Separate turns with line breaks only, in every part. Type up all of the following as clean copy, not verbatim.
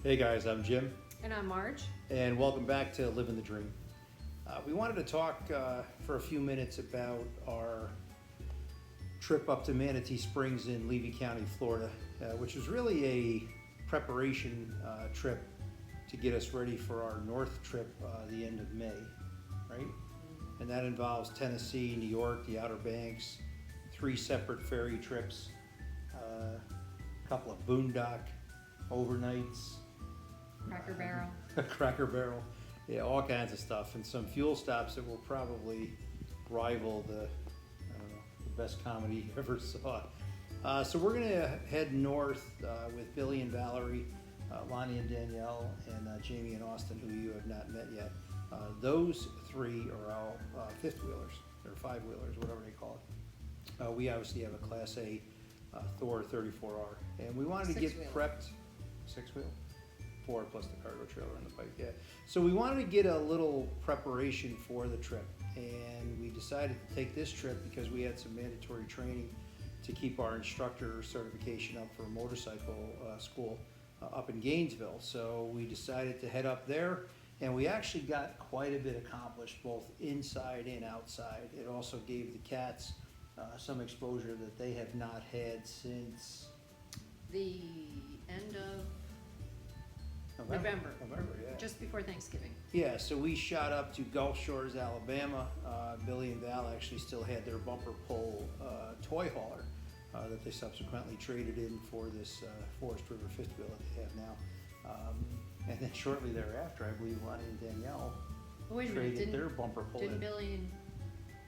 Hey guys, I'm Jim,
And I'm Marge.
and welcome back to Living the Dream. We wanted to talk for a few minutes about our trip up to Manatee Springs in Levy County, Florida, which was really a preparation trip to get us ready for our north trip the end of May, right? And that involves Tennessee, New York, the Outer Banks, 3 separate ferry trips, a couple of boondock overnights,
Cracker Barrel.
Cracker Barrel, yeah, all kinds of stuff, and some fuel stops that will probably rival the, I don't know, the best comedy you ever saw. So we're gonna head north with Billy and Valerie, Lonnie and Danielle, and Jamie and Austin, who you have not met yet. Those 3 are all fifth wheelers, or 5-wheelers, whatever they call it. We obviously have a Class A Thor 34R, and we wanted to get
6-wheeler.
prepped. 6-wheel? 4 plus the cargo trailer and the bike, yeah. So we wanted to get a little preparation for the trip, and we decided to take this trip because we had some mandatory training to keep our instructor certification up for motorcycle school up in Gainesville. So we decided to head up there, and we actually got quite a bit accomplished both inside and outside. It also gave the cats some exposure that they have not had since
The end of November,
yeah.
just before Thanksgiving.
Yeah, so we shot up to Gulf Shores, Alabama. Billy and Val actually still had their bumper pull toy hauler that they subsequently traded in for this Forest River fifth wheel that they have now. And then shortly thereafter, I believe Lonnie and Danielle
Oh, wait a minute,
traded their bumper pull
didn't
in.
Billy and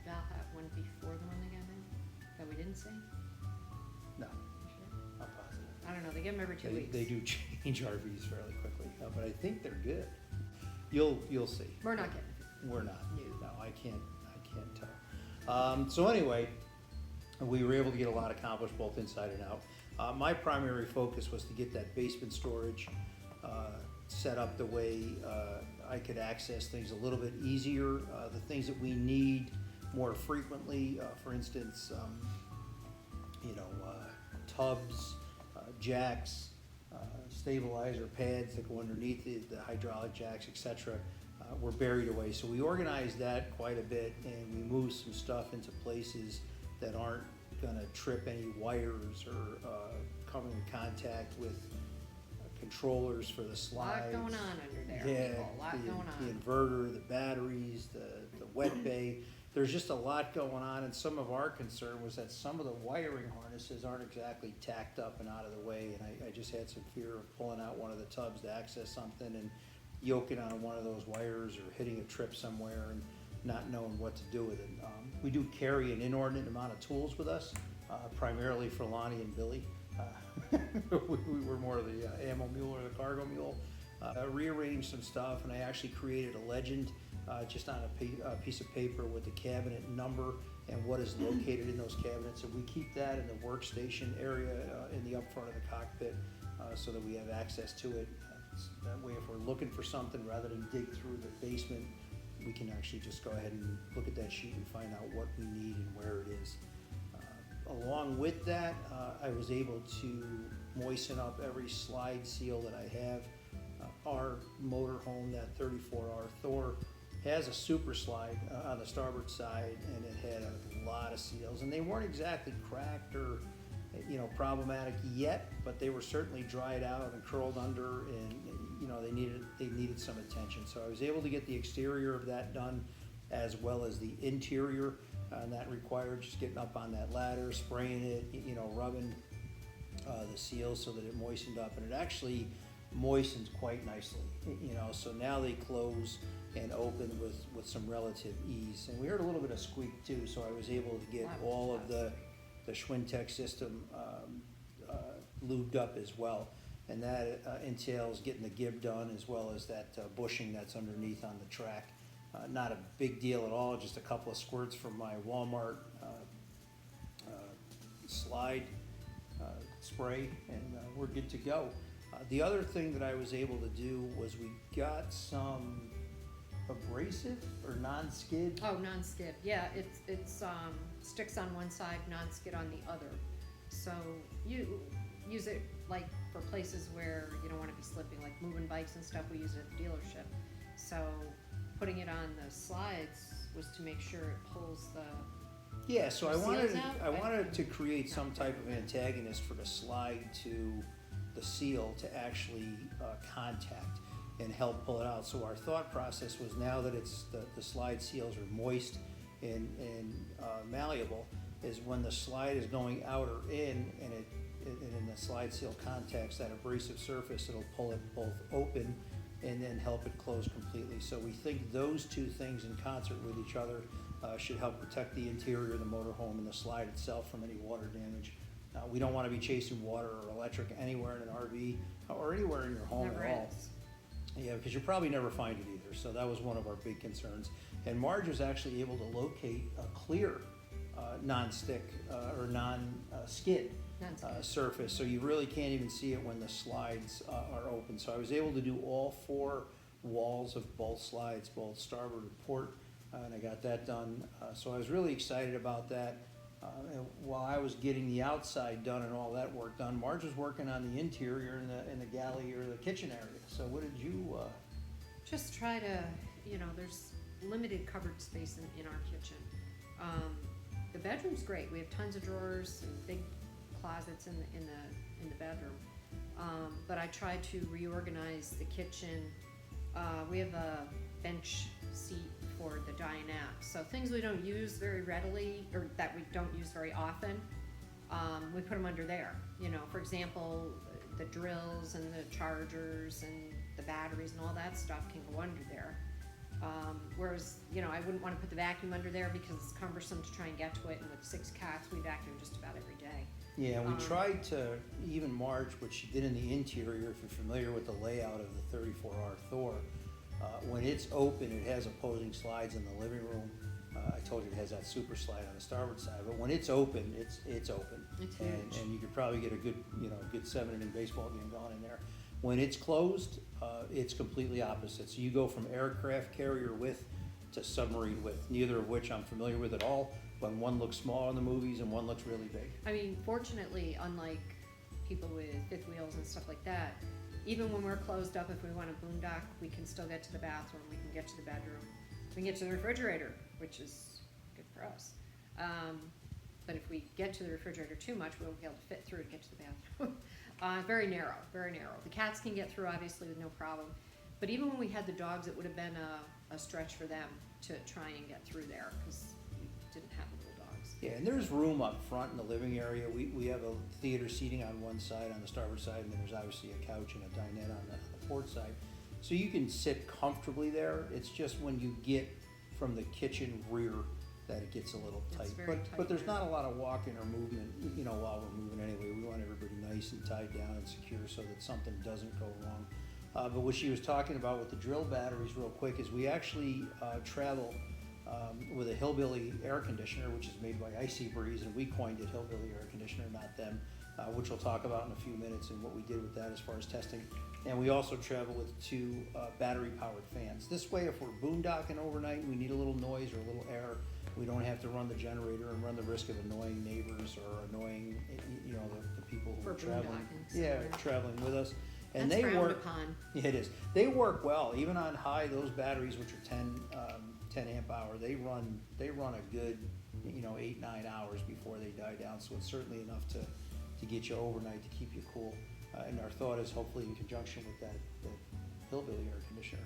Val have one before the one they got in? That we didn't see?
No,
You sure?
not positive.
I don't know, they get them every 2 weeks.
They do change RVs fairly quickly, but I think they're good. You'll see.
We're not getting it.
We're not.
No.
No, I can't tell. So anyway, we were able to get a lot accomplished both inside and out. My primary focus was to get that basement storage set up the way I could access things a little bit easier. The things that we need more frequently, for instance, tubs, jacks, stabilizer pads that go underneath the hydraulic jacks, etc. Were buried away. So we organized that quite a bit, and we moved some stuff into places that aren't going to trip any wires or come in contact with controllers for the
A
slides.
lot going on under there,
Yeah,
people, a lot going
the
on.
inverter, the batteries, the wet bay. There's just a lot going on, and some of our concern was that some of the wiring harnesses aren't exactly tacked up and out of the way, and I just had some fear of pulling out one of the tubs to access something and yoking on one of those wires or hitting a trip somewhere and not knowing what to do with it. We do carry an inordinate amount of tools with us, primarily for Lonnie and Billy. We were more of the ammo mule or the cargo mule. Rearranged some stuff, and I actually created a legend just on a piece of paper with the cabinet number and what is located in those cabinets. And we keep that in the workstation area in the up front of the cockpit so that we have access to it. That way, if we're looking for something, rather than dig through the basement, we can actually just go ahead and look at that sheet and find out what we need and where it is. Along with that, I was able to moisten up every slide seal that I have. Our motorhome, that 34R Thor, has a super slide on the starboard side, and it had a lot of seals, and they weren't exactly cracked or problematic yet, but they were certainly dried out and curled under, and they needed some attention. So I was able to get the exterior of that done as well as the interior, and that required just getting up on that ladder, spraying it, rubbing the seals so that it moistened up, and it actually moistens quite nicely, so now they close and open with some relative ease. And we heard a little bit of squeak too, so I was able to get all of the Schwintek system lubed up as well, and that entails getting the gib done as well as that bushing that's underneath on the track. Not a big deal at all, just a couple of squirts from my Walmart slide spray, and we're good to go. The other thing that I was able to do was we got some abrasive or non-skid.
Oh, non-skid, yeah, it's sticks on one side, non-skid on the other. So you use it like for places where you don't wanna be slipping, like moving bikes and stuff, we use it at the dealership. So putting it on the slides was to make sure it pulls the,
Yeah, so I
Seals
wanted,
out?
I wanted to create
Not
some type of
very good.
antagonist for the slide to the seal to actually contact and help pull it out. So our thought process was, now that it's, the slide seals are moist and malleable, is when the slide is going out or in, and in the slide seal contacts that abrasive surface, it'll pull it both open and then help it close completely. So we think those two things in concert with each other should help protect the interior of the motorhome and the slide itself from any water damage. We don't wanna be chasing water or electric anywhere in an RV or anywhere in your home
never
at all.
is.
Yeah, because you'll probably never find it either, so that was one of our big concerns. And Marge was actually able to locate a clear, non-stick, or non-skid
That's good.
surface, so you really can't even see it when the slides are open. So I was able to do all 4 walls of both slides, both starboard and port, and I got that done. So I was really excited about that. And while I was getting the outside done and all that work done, Marge was working on the interior in the galley or the kitchen area. So what did you,
Just try to, there's limited cupboard space in our kitchen. The bedroom's great, we have tons of drawers and big closets in the bedroom. But I tried to reorganize the kitchen. We have a bench seat for the dinette, so things we don't use very readily, or that we don't use very often, we put them under there. For example, the drills and the chargers and the batteries and all that stuff can go under there. Whereas, I wouldn't wanna put the vacuum under there because it's cumbersome to try and get to it, and with 6 cats, we vacuum just about every day.
yeah, we
Um,
tried to, even Marge, which she did in the interior, if you're familiar with the layout of the 34R Thor, when it's open, it has opposing slides in the living room. I told you it has that super slide on the starboard side, but when it's open, it's open.
It's
And,
huge.
and you could probably get a good, good 7-inning baseball game going in there. When it's closed, it's completely opposite. So you go from aircraft carrier width to submarine width, neither of which I'm familiar with at all, but one looks small in the movies and one looks really big.
I mean, fortunately, unlike people with fifth wheels and stuff like that, even when we're closed up, if we want a boondock, we can still get to the bathroom, we can get to the bedroom, we can get to the refrigerator, which is good for us. But if we get to the refrigerator too much, we won't be able to fit through to get to the bathroom. Very narrow, very narrow. The cats can get through, obviously, with no problem. But even when we had the dogs, it would have been a stretch for them to try and get through there, because we didn't have little dogs.
Yeah, and there's room up front in the living area. We have a theater seating on one side, on the starboard side, and then there's obviously a couch and a dinette on the port side. So you can sit comfortably there. It's just when you get from the kitchen rear that it gets a little
It's
tight.
very
But
tight
there's
there.
not a lot of walking or movement, while we're moving anyway. We want everybody nice and tied down and secure so that something doesn't go wrong. But what she was talking about with the drill batteries real quick is we actually travel with a Hillbilly air conditioner, which is made by Icy Breeze, and we coined it Hillbilly air conditioner, not them, which we'll talk about in a few minutes and what we did with that as far as testing. And we also travel with 2 battery-powered fans. This way, if we're boondocking overnight and we need a little noise or a little air, we don't have to run the generator and run the risk of annoying neighbors or annoying, the people who
For
are traveling.
boondocking
Yeah,
somewhere.
traveling with us. And
That's
they
frowned
work.
upon.
Yeah, it is. They work well, even on high. Those batteries, which are 10 amp hour, they run a good, 8-9 hours before they die down. So it's certainly enough to get you overnight, to keep you cool. And our thought is, hopefully in conjunction with that Hillbilly air conditioner,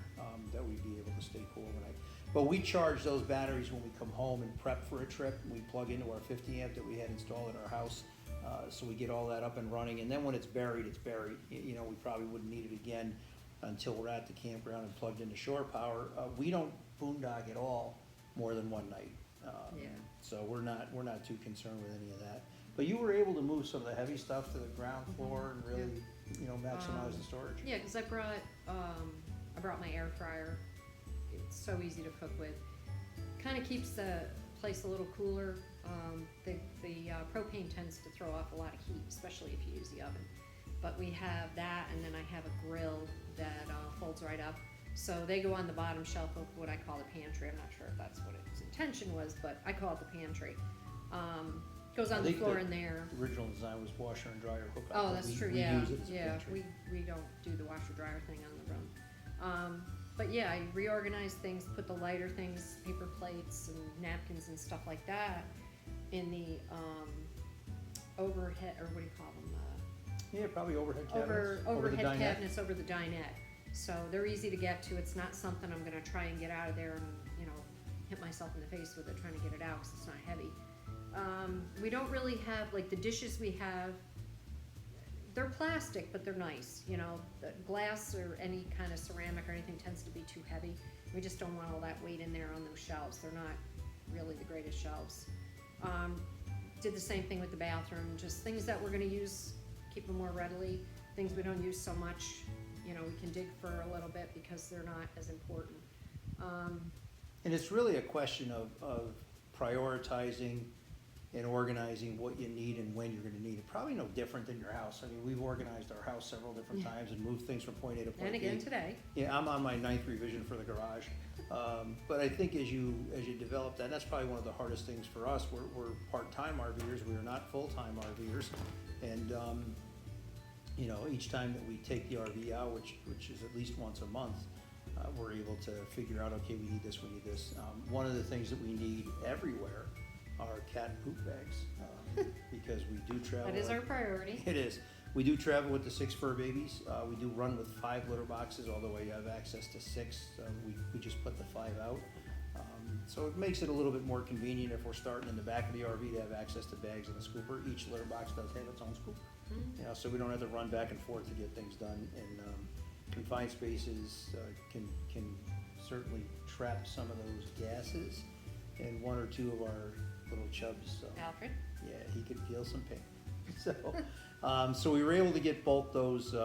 that we'd be able to stay cool overnight. But we charge those batteries when we come home and prep for a trip. We plug into our 50 amp that we had installed in our house. So we get all that up and running, and then when it's buried, it's buried. We probably wouldn't need it again until we're at the campground and plugged into shore power. We don't boondock at all more than one night.
Yeah.
So we're not too concerned with any of that. But you were able to move some of the heavy stuff to the ground floor and really, maximize the storage.
Yeah, because I brought my air fryer. It's so easy to cook with. Kind of keeps the place a little cooler. The propane tends to throw off a lot of heat, especially if you use the oven. But we have that, and then I have a grill that folds right up. So they go on the bottom shelf of what I call the pantry. I'm not sure if that's what its intention was, but I call it the pantry. Goes
I
on the
think
floor
the
in there.
Original design was washer and dryer hookup.
Oh,
but
that's
we-
true,
we
yeah,
use it as a
yeah,
pantry.
we don't do the washer dryer thing on the room. But yeah, I reorganized things, put the lighter things, paper plates and napkins and stuff like that in the, overhead, or what do you call them,
Yeah, probably overhead cabinets. over the
overhead
dinette.
cabinets over the dinette. So they're easy to get to, it's not something I'm gonna try and get out of there and, you know, hit myself in the face with it trying to get it out, cause it's not heavy. We don't really have, like, the dishes we have, they're plastic, but they're nice, you know, the glass or any kind of ceramic or anything tends to be too heavy. We just don't want all that weight in there on those shelves, they're not really the greatest shelves. Did the same thing with the bathroom, just things that we're gonna use, keep them more readily, things we don't use so much, you know, we can dig for a little bit because they're not as important.
And it's really a question of prioritizing and organizing what you need and when you're gonna need it. Probably no different than your house. I mean, we've organized our house several different
Yeah.
times and moved things from point A to point
And
B.
again today,
Yeah, I'm on my 9th revision for the garage. But I think as you develop that, that's probably one of the hardest things for us. We're part-time RVers, we are not full-time RVers. And, you know, each time that we take the RV out, which is at least once a month, we're able to figure out, okay, we need this, we need this. One of the things that we need everywhere are cat poop bags, because we do travel.
that is our priority.
It is. We do travel with the 6 fur babies. We do run with 5 litter boxes, although you have access to 6. We just put the 5 out. So it makes it a little bit more convenient if we're starting in the back of the RV to have access to bags and a scooper. Each litter box does have its own scooper.
Mhm.
You know, so we don't have to run back and forth to get things done. And confined spaces can certainly trap some of those gases. And 1 or 2 of our little chubs,
Alfred?
yeah, he could feel some pain. So we were able to get both those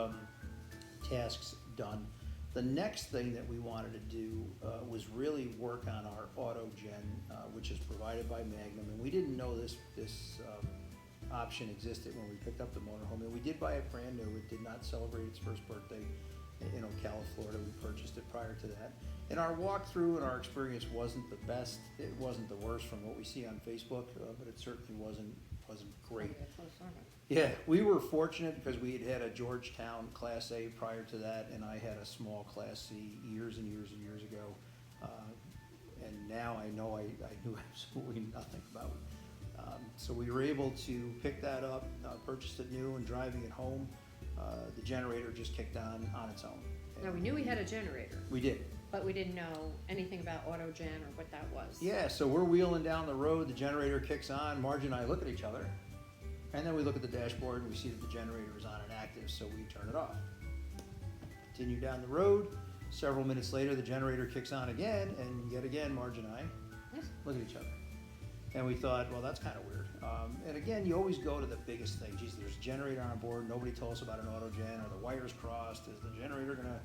tasks done. The next thing that we wanted to do was really work on our auto gen, which is provided by Magnum, and we didn't know this option existed when we picked up the motorhome, and we did buy it brand new. It did not celebrate its first birthday in Ocala, Florida. We purchased it prior to that, and our walkthrough and our experience wasn't the best. It wasn't the worst from what we see on Facebook, but it certainly wasn't great.
Okay, close on it.
Yeah, we were fortunate because we had a Georgetown Class A prior to that, and I had a small Class C years and years and years ago. And now I know I knew absolutely nothing about it. So we were able to pick that up, purchased it new, and driving it home, the generator just kicked on its own.
Now, we knew we had a generator,
We did.
but we didn't know anything about AutoGen or what that was.
Yeah, so we're wheeling down the road, the generator kicks on, Marge and I look at each other, and then we look at the dashboard and we see that the generator is on and active, so we turn it off. Continue down the road, several minutes later, the generator kicks on again, and yet again, Marge and I
Yes.
look at each other. And we thought, well, that's kind of weird. And again, you always go to the biggest thing. Geez, there's a generator on board, nobody told us about an auto gen, are the wires crossed, is the generator gonna,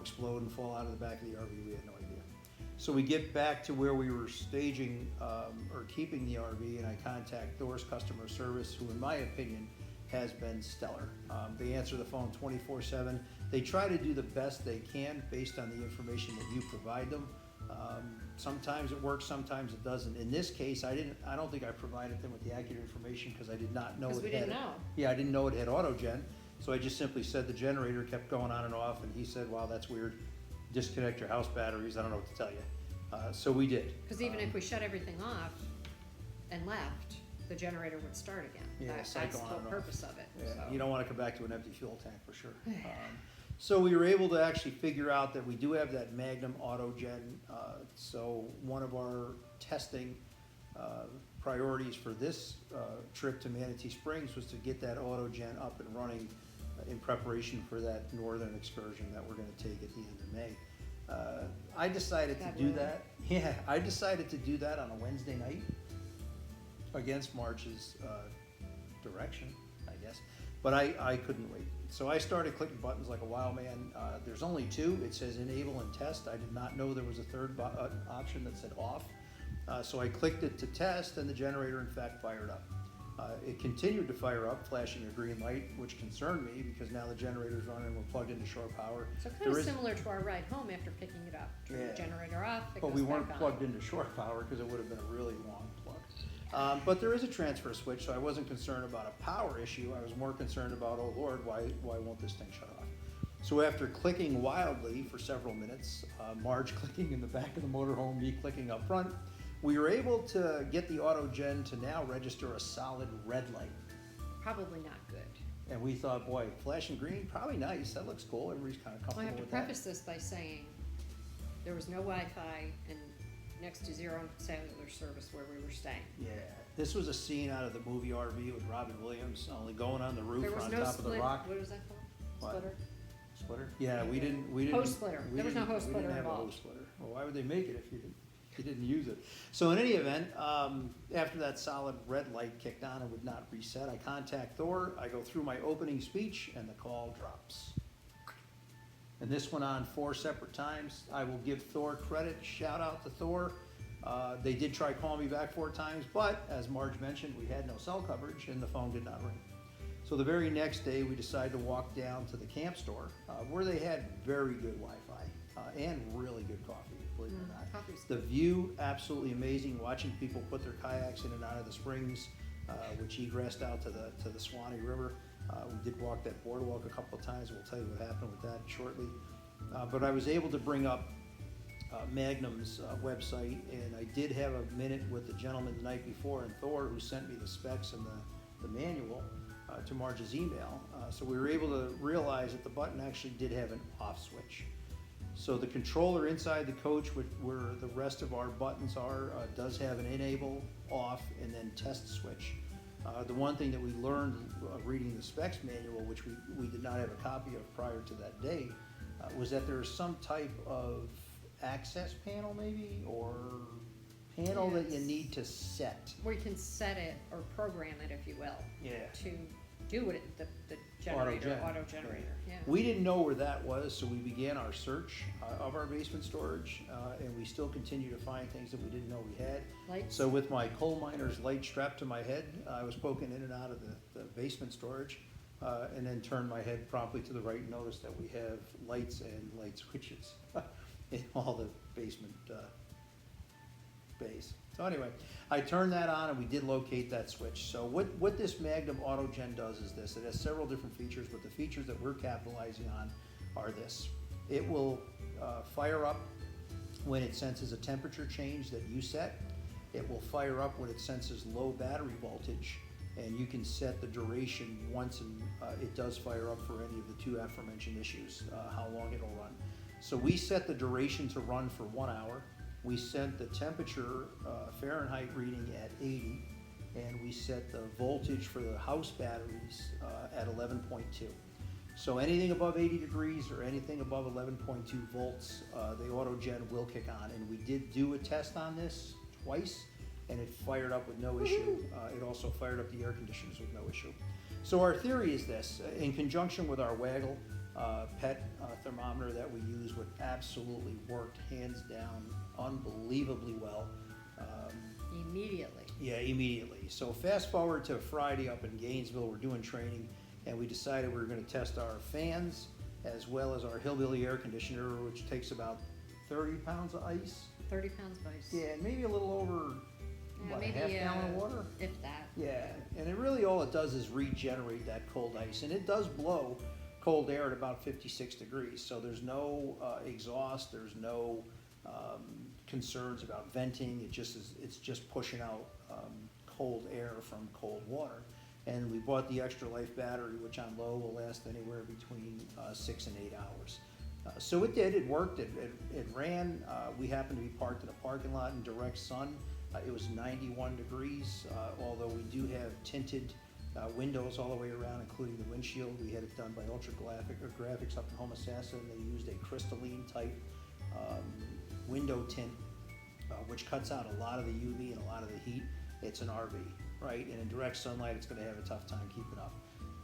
explode and fall out of the back of the RV? We had no idea. So we get back to where we were staging or keeping the RV, and I contact Thor's customer service, who in my opinion has been stellar. They answer the phone 24/7. They try to do the best they can based on the information that you provide them. Sometimes it works, sometimes it doesn't. In this case, I don't think I provided them with the accurate information because I did not know it had.
Because we didn't know.
Yeah, I didn't know it had auto gen, so I just simply said the generator kept going on and off, and he said, wow, that's weird. Disconnect your house batteries, I don't know what to tell you. So we did.
Because even if we shut everything off and left, the generator would start again.
Yeah,
That's
cycle
the
on
whole
and off.
purpose of it,
Yeah,
so.
you don't want to come back to an empty fuel tank for sure. So we were able to actually figure out that we do have that Magnum Auto Gen. So one of our testing priorities for this trip to Manatee Springs was to get that Auto Gen up and running in preparation for that northern excursion that we're going to take at the end of May. I decided to
God
do
willing.
that. Yeah, I decided to do that on a Wednesday night against March's direction, I guess. But I couldn't wait. So I started clicking buttons like a wild man. There's only 2. It says enable and test. I did not know there was a third option that said off. So I clicked it to test, and the generator in fact fired up. It continued to fire up, flashing a green light, which concerned me because now the generator's running and we're plugged into shore power.
So kind
There
of
is-
similar to our ride home after picking it up. Turn
Yeah.
the generator off, it
But
goes
we
back
weren't
on.
plugged into shore power because it would have been a really long plug. But there is a transfer switch, so I wasn't concerned about a power issue. I was more concerned about, oh Lord, why won't this thing shut off? So after clicking wildly for several minutes, Marge clicking in the back of the motorhome, me clicking up front, we were able to get the AutoGen to now register a solid red light.
Probably not good.
And we thought, boy, flashing green, probably nice. That looks cool. Everybody's kind of
Well, I
comfortable
have to
with that.
preface this by saying there was no Wi-Fi and next to zero cellular service where we were staying.
Yeah, this was a scene out of the movie RV with Robin Williams, only going on the roof
There
or
was
on
no
top of
split,
the rock.
what was that called?
What?
Splitter?
Splitter? Yeah, we didn't.
Hose splitter. There was no hose
We
splitter
didn't have a
involved.
hose splitter. Well, why would they make it if you didn't use it? So in any event, after that solid red light kicked on and would not reset, I contact Thor. I go through my opening speech, and the call drops. And this went on 4 separate times. I will give Thor credit. Shout out to Thor. They did try calling me back 4 times, but as Marge mentioned, we had no cell coverage and the phone did not ring. So the very next day, we decided to walk down to the camp store where they had very good Wi-Fi and really good coffee, believe it or not.
Coffee's
The
good.
view, absolutely amazing. Watching people put their kayaks in and out of the springs, which egressed out to the Swanee River. We did walk that boardwalk a couple of times. We'll tell you what happened with that shortly. But I was able to bring up Magnum's website, and I did have a minute with the gentleman the night before, and Thor, who sent me the specs and the manual to Marge's email. So we were able to realize that the button actually did have an off switch. So the controller inside the coach, where the rest of our buttons are, does have an enable, off, and then test switch. The one thing that we learned reading the specs manual, which we did not have a copy of prior to that day, was that there is some type of access panel maybe, or panel that you
Yes.
need to set.
Where you can set it or program it, if you will,
Yeah.
to do what the generator,
Auto-gen.
auto generator, yeah.
We didn't know where that was, so we began our search of our basement storage, and we still continue to find things that we didn't know we had.
Lights?
So with my coal miner's light strapped to my head, I was poking in and out of the basement storage, and then turned my head promptly to the right and noticed that we have lights and light switches in all the basement bays. So anyway, I turned that on and we did locate that switch. So what this Magnum AutoGen does is this. It has several different features, but the features that we're capitalizing on are this. It will fire up when it senses a temperature change that you set. It will fire up when it senses low battery voltage, and you can set the duration once it does fire up for any of the 2 aforementioned issues, how long it'll run. So we set the duration to run for 1 hour. We set the temperature Fahrenheit reading at 80, and we set the voltage for the house batteries at 11.2. So anything above 80 degrees or anything above 11.2 volts, the AutoGen will kick on. And we did do a test on this twice, and it fired up with no issue. It also fired up the air conditioners with no issue. So our theory is this: in conjunction with our Waggle pet thermometer that we use, would absolutely worked hands down unbelievably well.
Immediately.
Yeah, immediately. So fast forward to Friday up in Gainesville, we're doing training, and we decided we were going to test our fans as well as our Hillbilly air conditioner, which takes about 30 pounds of ice.
30 pounds of ice.
Yeah, and maybe a little over,
Yeah,
what,
maybe,
a half gallon of water?
If that.
Yeah, and it really, all it does is regenerate that cold ice, and it does blow cold air at about 56 degrees. So there's no exhaust, there's no concerns about venting. It's just pushing out cold air from cold water. And we bought the Extra Life battery, which on low will last anywhere between 6 and 8 hours. So it did, it worked, it ran. We happened to be parked in a parking lot in direct sun. It was 91 degrees, although we do have tinted windows all the way around, including the windshield. We had it done by Ultra Graphics up in Homosassa, and they used a crystalline type window tint, which cuts out a lot of the UV and a lot of the heat. It's an RV, right? And in direct sunlight, it's going to have a tough time keeping up.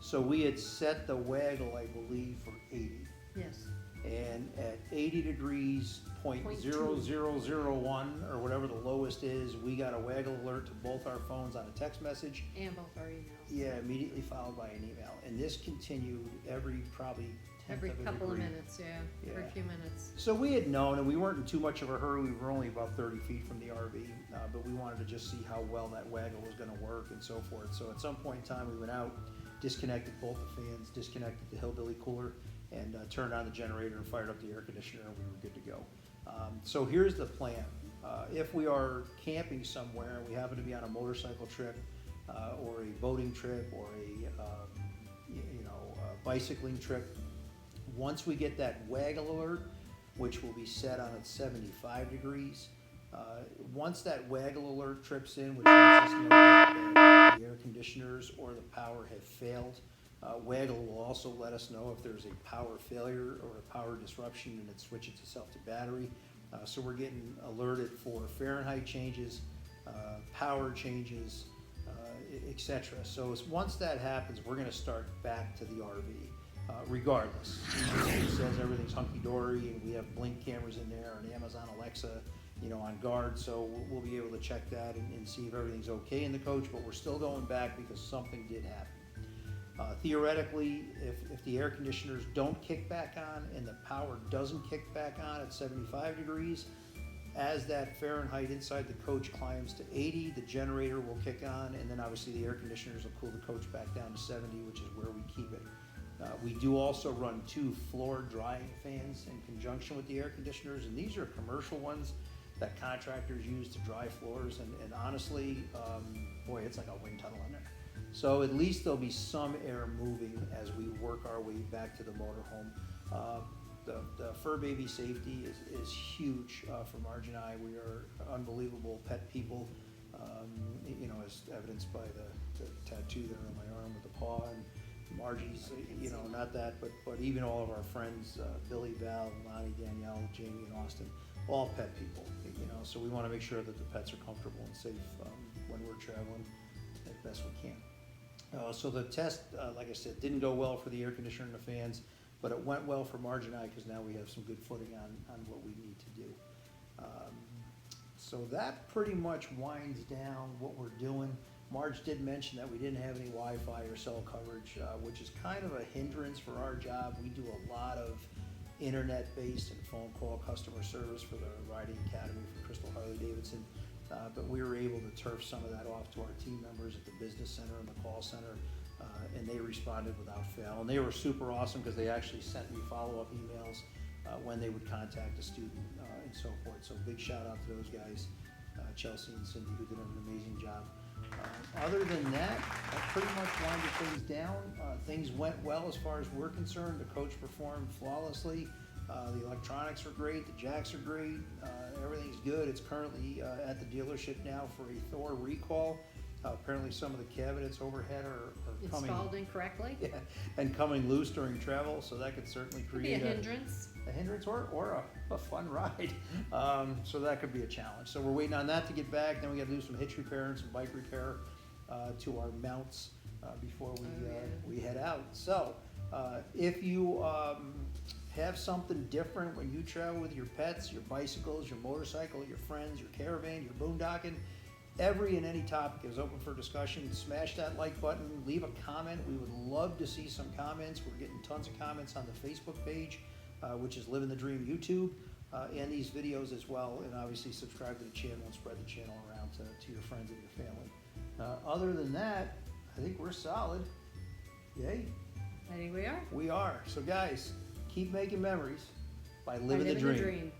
So we had set the Waggle, I believe, for 80.
Yes.
And at 80 degrees, 0.0001 or whatever the lowest is, we got a Waggle alert to both our phones on a text message.
And both our emails.
Yeah, immediately followed by an email. And this continued every probably tenth
Every
of a
couple of
degree.
minutes, yeah, every
Yeah.
few minutes.
So we had known, and we weren't in too much of a hurry, we were only about 30 feet from the RV, but we wanted to just see how well that waggle was gonna work and so forth. So at some point in time, we went out, disconnected both the fans, disconnected the Hillbilly cooler, and turned on the generator and fired up the air conditioner, and we were good to go. So here's the plan. If we are camping somewhere, and we happen to be on a motorcycle trip, or a boating trip, or a bicycling trip, once we get that waggle alert, which will be set on at 75 degrees, once that waggle alert trips in, which lets us know that the air conditioners or the power have failed, waggle will also let us know if there's a power failure or a power disruption and it switches itself to battery. So we're getting alerted for Fahrenheit changes, power changes, etc. So once that happens, we're going to start back to the RV. Regardless, it says everything's hunky-dory and we have Blink cameras in there and Amazon Alexa, on guard, so we'll be able to check that and see if everything's okay in the coach, but we're still going back because something did happen. Theoretically, if the air conditioners don't kick back on and the power doesn't kick back on at 75 degrees, as that Fahrenheit inside the coach climbs to 80, the generator will kick on, and then obviously the air conditioners will cool the coach back down to 70, which is where we keep it. We do also run 2 floor drying fans in conjunction with the air conditioners, and these are commercial ones that contractors use to dry floors, and honestly, boy, it's like a wind tunnel in there. So at least there'll be some air moving as we work our way back to the motorhome. The fur baby safety is huge for Marge and I. We are unbelievable pet people, as evidenced by the tattoo there on my arm with the paw, and Margie's, not that, but even all of our friends, Billy, Val, Lonnie, Danielle, Jamie, and Austin, all pet people, so we want to make sure that the pets are comfortable and safe when we're traveling as best we can. So the test, like I said, didn't go well for the air conditioner and the fans, but it went well for Marge and I because now we have some good footing on what we need to do. So that pretty much winds down what we're doing. Marge did mention that we didn't have any Wi-Fi or cell coverage, which is kind of a hindrance for our job. We do a lot of internet-based and phone call customer service for the Riding Academy for Crystal Harley-Davidson, but we were able to turf some of that off to our team members at the business center and the call center, and they responded without fail. And they were super awesome because they actually sent me follow-up emails when they would contact a student and so forth. So big shout out to those guys, Chelsea and Cindy, who did an amazing job. Other than that pretty much winded things down. Things went well as far as we're concerned. The coach performed flawlessly. The electronics are great. The jacks are great. Everything's good. It's currently at the dealership now for a Thor recall. Apparently some of the cabinets overhead are coming
Installed incorrectly?
yeah, and coming loose during travel, so that could certainly
Could be
create
a hindrance.
a hindrance or a fun ride. So that could be a challenge. So we're waiting on that to get back. Then we got to do some hitch repair and some bike repair to our mounts before we head out. So if you have something different when you travel with your pets, your bicycles, your motorcycle, your friends, your caravan, your boondocking, every and any topic is open for discussion. Smash that like button, leave a comment. We would love to see some comments. We're getting tons of comments on the Facebook page, which is Living the Dream YouTube, and these videos as well. And obviously subscribe to the channel and spread the channel around to your friends and your family. Other than that, I think we're solid. Yay?
I think we are.
We are. So guys, keep making memories by living the
The
dream.
dream.